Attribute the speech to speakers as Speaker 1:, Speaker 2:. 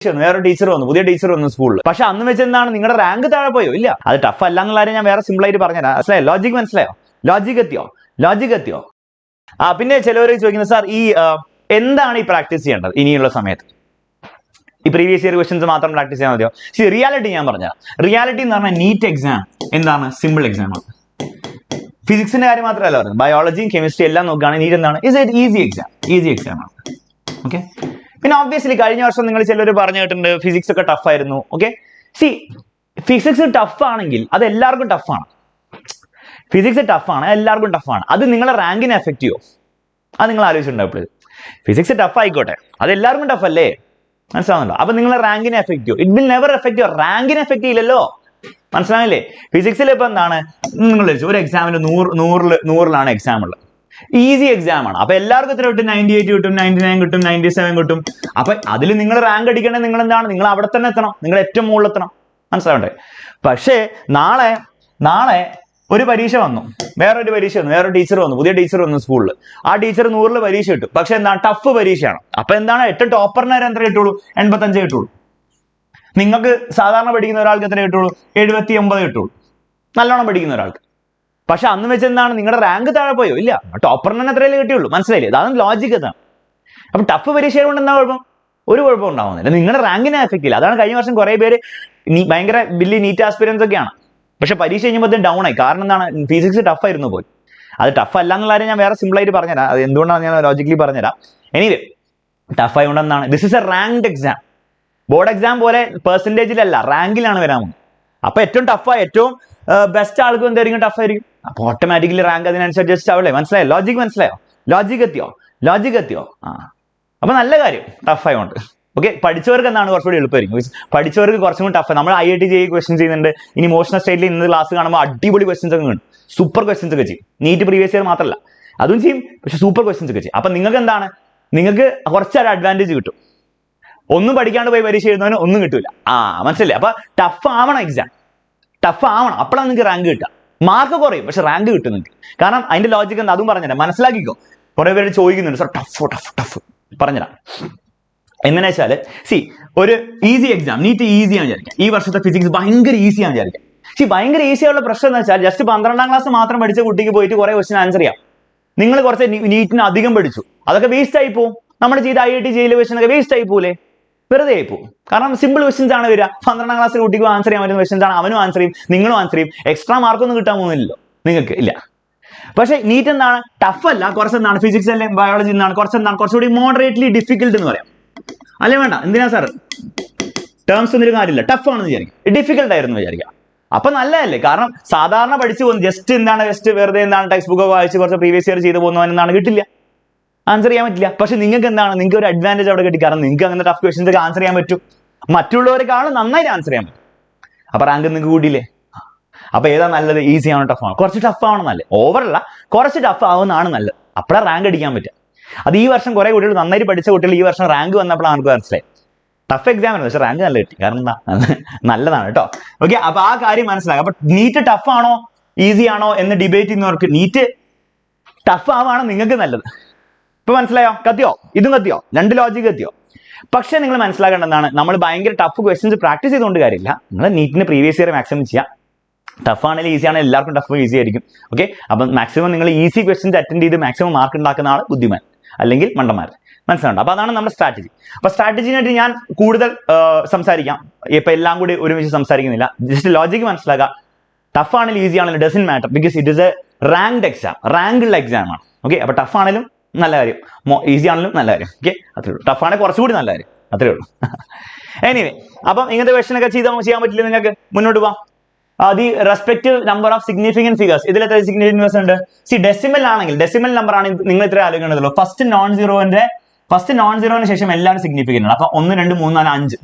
Speaker 1: വേറെ ടീച്ചർ വന്നു, പുതിയ ടീച്ചർ വന്നു സ്കൂളിൽ. പക്ഷെ അന്ന് വെച്ച് എന്താണ് നിങ്ങളുടെ റാങ്ക് താഴെ പോയോ? ഇല്ല. അത് ടഫ് അല്ല എന്നുള്ള കാര്യം ഞാൻ വേറെ സിമ്പിൾ ആയിട്ട് പറഞ്ഞുതരാം. മനസ്സിലായോ? ലോജിക് മനസ്സിലായോ? ലോജിക് എത്തിയോ? പിന്നെ ചിലവർ ചോദിക്കുന്നത്, സാർ ഈ എന്താണ് ഈ പ്രാക്ടീസ് ചെയ്യേണ്ടത് ഇനിയുള്ള സമയത്ത്? ഈ പ്രീവിയസ് ഇയർ ക്വസ്റ്റൻസ് മാത്രം പ്രാക്ടീസ് ചെയ്യാൻ മതിയോ? റിയാലിറ്റി ഞാൻ പറഞ്ഞുതരാം. റിയാലിറ്റി എന്ന് പറഞ്ഞാൽ നീറ്റ് എക്സാം എന്താണ്? സിമ്പിൾ എക്സാം ആണ്. ഫിസിക്സിന്റെ കാര്യം മാത്രമല്ല പറയുന്നത്, ബയോളജിയും കെമിസ്ട്രി എല്ലാം നോക്കുകയാണെങ്കിൽ നീറ്റ് എന്താണ്? ഈസി എക്സാം ആണ്. ഓക്കെ. പിന്നെ ഓബ്വിയസ്ലി കഴിഞ്ഞ വർഷം നിങ്ങൾ ചിലർ പറഞ്ഞു കേട്ടിട്ടുണ്ട് ഫിസിക്സ് ഒക്കെ ടഫ് ആയിരുന്നു. ഓക്കെ. ഫിസിക്സ് ടഫ് ആണെങ്കിൽ അത് എല്ലാവർക്കും ടഫാണ്. ഫിസിക്സ് ടഫാണ്, എല്ലാവർക്കും ടഫാണ്. അത് നിങ്ങളെ റാങ്കിനെ എഫക്ട് ചെയ്യോ? അത് നിങ്ങൾ ആലോചിച്ചിട്ടുണ്ടാവും. ഫിസിക്സ് ടഫ് ആയിക്കോട്ടെ, അത് എല്ലാവർക്കും ടഫ് അല്ലേ? മനസ്സിലാവുന്നല്ലോ. അപ്പൊ നിങ്ങളെ റാങ്കിനെ എഫക്ട് ചെയ്യോ? It will never effect your റാങ്കിനെ എഫക്ട് ചെയ്യില്ലല്ലോ. മനസ്സിലായില്ലേ? ഫിസിക്സിൽ ഇപ്പൊ എന്താണ്, നിങ്ങൾ ഒരു എക്സാമിന് 100ലാണ് എക്സാം ഉള്ളത്. ഈസി എക്സാം ആണ്. അപ്പൊ എല്ലാവർക്കും എത്ര കിട്ടും? 98 കിട്ടും, 99 കിട്ടും, 97 കിട്ടും. അപ്പൊ അതിൽ നിങ്ങൾ റാങ്ക് അടിക്കണേ നിങ്ങൾ എന്താണ്? നിങ്ങൾ അവിടെ തന്നെ എത്തണം, നിങ്ങൾ ഏറ്റവും മുകളിൽ എത്തണം. മനസ്സിലാവണ്ടേ? പക്ഷേ നാളെ ഒരു പരീക്ഷ വന്നു, വേറെ ടീച്ചർ വന്നു, പുതിയ ടീച്ചർ വന്നു സ്കൂളിൽ. ആ ടീച്ചർ 100 പരീക്ഷ കിട്ടും. പക്ഷെ എന്താണ്? ടഫ് പരീക്ഷയാണ്. അപ്പൊ എന്താണ്? 8 ടോപ്പറിന് വരെ എത്ര കിട്ടുള്ളൂ? 85 കിട്ടുള്ളൂ. നിങ്ങൾക്ക് സാധാരണ പഠിക്കുന്ന ഒരാൾക്ക് എത്ര കിട്ടുള്ളൂ? 79 കിട്ടുള്ളൂ, നല്ലോണം പഠിക്കുന്ന ഒരാൾക്ക്. പക്ഷെ അന്ന് വെച്ച് എന്താണ്? നിങ്ങളുടെ റാങ്ക് താഴെ പോയോ? ഇല്ല. ടോപ്പറിന് തന്നെ എത്രയല്ലേ കിട്ടിയുള്ളൂ. മനസ്സിലായില്ലേ? അതാണ് ലോജിക്. അതാണ്. അപ്പൊ ടഫ് പരീക്ഷ കൊണ്ട് എന്താ കുഴപ്പം? ഒരു കുഴപ്പം ഉണ്ടാവുന്നില്ല. നിങ്ങളുടെ റാങ്കിനെ എഫക്ട് ഇല്ല. അതാണ് കഴിഞ്ഞ വർഷം കുറെ പേര് ഭയങ്കര വലിയ നീറ്റ് ആസ്പിരൻസ് ഒക്കെയാണ്, പക്ഷെ പരീക്ഷ കഴിയുമ്പോൾ ഡൗൺ ആയി. കാരണം എന്താണ്? ഫിസിക്സ് ടഫ് ആയിരുന്നു പോയി. അത് ടഫ് അല്ല എന്നുള്ള കാര്യം ഞാൻ വേറെ സിമ്പിൾ ആയിട്ട് പറഞ്ഞുതരാം. അത് എന്തുകൊണ്ടാണ് ഞാൻ ലോജിക്കലി പറഞ്ഞുതരാം. എനിവേ, ടഫ് ആയതുകൊണ്ട് എന്താണ്? This is a ranked exam. Board exam പോലെ പെർസെന്റേജിലല്ല, റാങ്കിലാണ് വരാൻ പോകുന്നത്. അപ്പൊ ഏറ്റവും ടഫായ ഏറ്റവും ബെസ്റ്റ് ആൾക്കും എന്തായിരിക്കും? ടഫ് ആയിരിക്കും. അപ്പൊ ഓട്ടോമാറ്റിക്കലി റാങ്ക് അതിനനുസരിച്ച് അഡ്ജസ്റ്റ് ആവില്ലേ? മനസ്സിലായോ? ലോജിക് എത്തിയോ? അപ്പൊ നല്ല കാര്യം ടഫ് ആയതുകൊണ്ട്. ഓക്കെ. പഠിച്ചവർക്ക് എന്താണ്? കുറച്ചുകൂടി എളുപ്പമായിരിക്കും. പഠിച്ചവർക്ക് കുറച്ചും കൂടി ടഫ്. നമ്മൾ IIT JEE ക്വസ്റ്റ്യൻസ് ചെയ്യുന്നുണ്ട്. ഇനി മോഷണൽ സ്റ്റേറ്റിൽ ഇന്ന് ക്ലാസ് കാണുമ്പോൾ അടിപൊളി ക്വസ്റ്റ്യൻസ് ഒക്കെ ഉണ്ട്. സൂപ്പർ ക്വസ്റ്റ്യൻസ് ഒക്കെ ചെയ്യും. നീറ്റ് പ്രീവിയസ് ഇയർ മാത്രമല്ല, അതും ചെയ്യും. പക്ഷെ സൂപ്പർ ക്വസ്റ്റ്യൻസ് ഒക്കെ ചെയ്യും. അപ്പൊ നിങ്ങൾക്ക് എന്താണ്? നിങ്ങൾക്ക് കുറച്ചൊരു അഡ്വാൻറ്റേജ് കിട്ടും. ഒന്നും പഠിക്കാണ്ട് പോയി പരീക്ഷ എഴുതുന്നവന് ഒന്നും കിട്ടൂല. മനസ്സിലായി? അപ്പൊ ടഫ് ആവണം എക്സാം, അപ്പോഴാണ് നിങ്ങൾക്ക് റാങ്ക് കിട്ടുക. മാർക്ക് കുറയും, പക്ഷെ റാങ്ക് കിട്ടും നിങ്ങൾക്ക്. കാരണം അതിന്റെ ലോജിക് എന്താ? അതും പറഞ്ഞുതരാം, മനസ്സിലാക്കിക്കോ. കുറെ പേര് ചോദിക്കുന്നുണ്ട്, സാർ ടഫ് പറഞ്ഞുതരാം. എങ്ങനെ വെച്ചാല്, ഒരു ഈസി എക്സാം, നീറ്റ് ഈസിയാണ് വിചാരിക്കാം. ഈ വർഷത്തെ ഫിസിക്സ് ഭയങ്കര ഈസിയാണ് വിചാരിക്കാം. ഭയങ്കര ഈസിയുള്ള പ്രശ്നം എന്ന് വെച്ചാൽ ജസ്റ്റ് 12ാം ക്ലാസ് മാത്രം പഠിച്ച കുട്ടിക്ക് പോയിട്ട് കുറെ ക്വസ്റ്റ്യൻ ആൻസർ ചെയ്യാം. നിങ്ങൾ കുറച്ച് നീറ്റിന് അധികം പഠിച്ചു, അതൊക്കെ വേസ്റ്റ് ആയി പോകും. നമ്മൾ ചെയ്ത IIT JEE ക്വസ്റ്റ്യൻ ഒക്കെ വേസ്റ്റ് ആയി പോലെ, വെറുതെ ആയി പോകും. കാരണം സിമ്പിൾ ക്വസ്റ്റ്യൻസ് ആണ് വരിക. 12ാം ക്ലാസ്സിൽ കുട്ടിക്ക് ആൻസർ ചെയ്യാൻ പറ്റുന്ന ക്വസ്റ്റ്യൻസ് ആണ്. അവനും ആൻസർ ചെയ്യും, നിങ്ങളും ആൻസർ ചെയ്യും. എക്സ്ട്രാ മാർക്കൊന്നും കിട്ടാൻ പോകുന്നില്ലല്ലോ നിങ്ങൾക്ക്, ഇല്ല. പക്ഷെ നീറ്റ് എന്താണ്? ടഫ് അല്ല, കുറച്ചെന്താണ്? ഫിസിക്സ് അല്ലെങ്കിൽ ബയോളജി എന്താണ്? കുറച്ചുകൂടി മോഡറേറ്റ്ലി ഡിഫിക്കൽട്ട് എന്ന് പറയാം. അല്ലേ? വേണ്ട, എന്തിനാ സാർ ടേംസ് ഒന്നും കാര്യമില്ല. ടഫ് ആണെന്ന് വിചാരിക്കും, ഡിഫിക്കൽട്ട് ആയിരുന്നു വിചാരിക്കാം. അപ്പൊ നല്ലതല്ലേ? കാരണം സാധാരണ പഠിച്ചു പോകുന്നു, ജസ്റ്റ് വെറുതെ ടെക്സ്റ്റ് ബുക്ക് വായിച്ച് കുറച്ച് പ്രീവിയസ് ഇയർ ചെയ്ത് പോകുന്നവൻ എന്താണ്? കിട്ടില്ല, ആൻസർ ചെയ്യാൻ പറ്റില്ല. പക്ഷെ നിങ്ങൾക്ക് എന്താണ്? നിങ്ങൾക്ക് ഒരു അഡ്വാൻറ്റേജ് അവിടെ കിട്ടി. കാരണം നിങ്ങൾക്ക് അങ്ങനെ ടഫ് ക്വസ്റ്റൻസ് ഒക്കെ ആൻസർ ചെയ്യാൻ പറ്റും. മറ്റുള്ളവരെക്കാളും നന്നായിട്ട് ആൻസർ ചെയ്യാൻ പറ്റും. അപ്പൊ റാങ്ക് നിങ്ങൾക്ക് കൂട്ടിയില്ലേ? അപ്പൊ ഏതാ നല്ലത്? ഈസി ആണോ ടഫ് ആണോ? കുറച്ച് ടഫ് ആവണം നല്ലത്. ഓവറല്ല, കുറച്ച് ടഫ് ആവുന്നതാണ് നല്ലത്. അപ്പോഴാണ് റാങ്ക് അടിക്കാൻ പറ്റുക. അത് ഈ വർഷം കുറെ കുട്ടികൾ, നന്നായിട്ട് പഠിച്ച കുട്ടികൾ ഈ വർഷം റാങ്ക് വന്നപ്പോഴാണ് നമുക്ക് മനസ്സിലായി. ടഫ് എക്സാം ആണ്, പക്ഷെ റാങ്ക് നല്ല കിട്ടി. കാരണം എന്താ? നല്ലതാണ് കേട്ടോ. ഓക്കെ. അപ്പൊ ആ കാര്യം മനസ്സിലാക്കാം. അപ്പൊ നീറ്റ് ടഫ് ആണോ ഈസി ആണോ എന്ന് ഡിബേറ്റ് ചെയ്യുന്നവർക്ക് നീറ്റ് ടഫ് ആവാണ് നിങ്ങൾക്ക് നല്ലത്. ഇപ്പൊ മനസ്സിലായോ? ഇതും കത്തിയോ? രണ്ട് ലോജിക് കത്തിയോ? പക്ഷെ നിങ്ങൾ മനസ്സിലാക്കേണ്ടതാണ്, നമ്മൾ ഭയങ്കര ടഫ് ക്വസ്റ്റ്യൻസ് പ്രാക്ടീസ് ചെയ്തുകൊണ്ട് കാര്യമില്ല. നിങ്ങൾ നീറ്റിന് പ്രീവിയസ് ഇയർ മാക്സിമം ചെയ്യാം. ടഫ് ആണെങ്കിലും ഈസി ആണെങ്കിലും എല്ലാവർക്കും ടഫ് ഈസി ആയിരിക്കും. ഓക്കെ. അപ്പം മാക്സിമം നിങ്ങൾ ഈസി ക്വസ്റ്റ്യൻസ് അറ്റൻഡ് ചെയ്ത് മാക്സിമം മാർക്ക് ഉണ്ടാക്കുന്ന ആൾ ബുദ്ധിമാൻ, അല്ലെങ്കിൽ മണ്ടന്മാർ. മനസ്സിലുണ്ട്? അപ്പൊ അതാണ് നമ്മുടെ സ്ട്രാറ്റജി. അപ്പൊ സ്ട്രാറ്റജിനായിട്ട് ഞാൻ കൂടുതൽ സംസാരിക്കാം. ഇപ്പൊ എല്ലാം കൂടി ഒരുമിച്ച് സംസാരിക്കുന്നില്ല. ജസ്റ്റ് ലോജിക് മനസ്സിലാക്കുക. ടഫ് ആണെങ്കിലും ഈസി ആണെങ്കിലും doesn't matter, because it is a ranked exam, റാങ്കുള്ള എക്സാം ആണ്. ഓക്കെ. അപ്പൊ ടഫ് ആണെങ്കിലും നല്ല കാര്യം, ഈസി ആണെങ്കിലും നല്ല കാര്യം. ഓക്കെ. അത്രേ ഉള്ളൂ. ടഫ് ആണെങ്കിൽ കുറച്ചുകൂടി നല്ല കാര്യം, അത്രേ ഉള്ളൂ. എനിവേ, അപ്പം ഇങ്ങനത്തെ ക്വസ്റ്റൻ ഒക്കെ ചെയ്യാൻ പറ്റില്ല നിങ്ങൾക്ക്, മുന്നോട്ട് പോവാം. The respective number of significant figures. ഇതിൽ എത്ര സിഗ്നിഫിക്കന്റ് ഫിഗേഴ്സ് ഉണ്ട്? ഡെസിമൽ ആണെങ്കിൽ, ഡെസിമൽ നമ്പർ ആണെങ്കിൽ നിങ്ങൾ ഇത്ര ആലോചിക്കേണ്ടതുള്ളൂ. ഫസ്റ്റ് നോൺ സീറോന് ശേഷം എല്ലാവരും സിഗ്നിഫിക്കന്റ് ആണ്. അപ്പൊ 1, 2, 3, 4, 5